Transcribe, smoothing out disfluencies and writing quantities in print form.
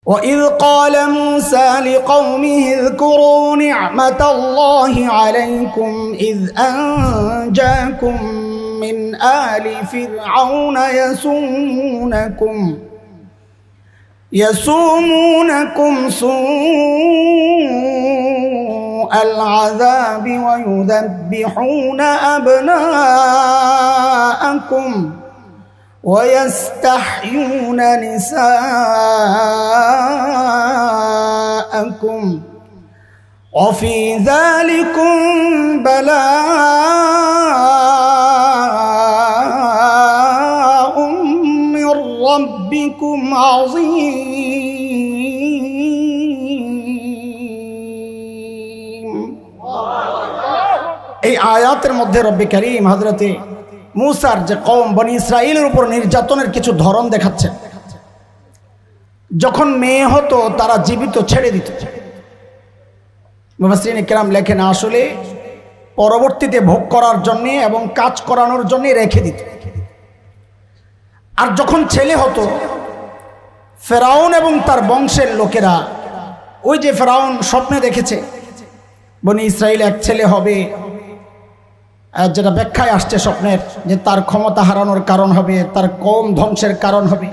وإذ قال موسى لقومه اذكروا نعمة الله عليكم إذ أنجاكم من آل فرعون يسومونكم سوء العذاب ويذبحون أبناءكم ويستحيون نساءكم وفي ذلكم بلاء من ربكم عظيم। এই আয়াতের মধ্যে রব্বি কারীম হযরতে মুসার যে কওম বনি ইসরাইলের উপর নির্যাতনের কিছু ধরন দেখাচ্ছেন। যখন মেয়ে হতো তারা জীবিত ছেড়ে দিত। মুফাসসিরিন কিরাম লেখেন আসলে পরবর্তীতে ভোগ করার জন্য এবং কাজ করানোর জন্য রেখে দিত। আর যখন ছেলে হতো ফেরাউন এবং তার বংশের লোকেরা, ওই যে ফেরাউন স্বপ্নে দেখেছে বনি ইসরাইল এক ছেলে হবে, যেটা ব্যাখ্যায় আসছে স্বপ্নের, যে তার ক্ষমতা হারানোর কারণ হবে, তার কওম ধ্বংসের কারণ হবে।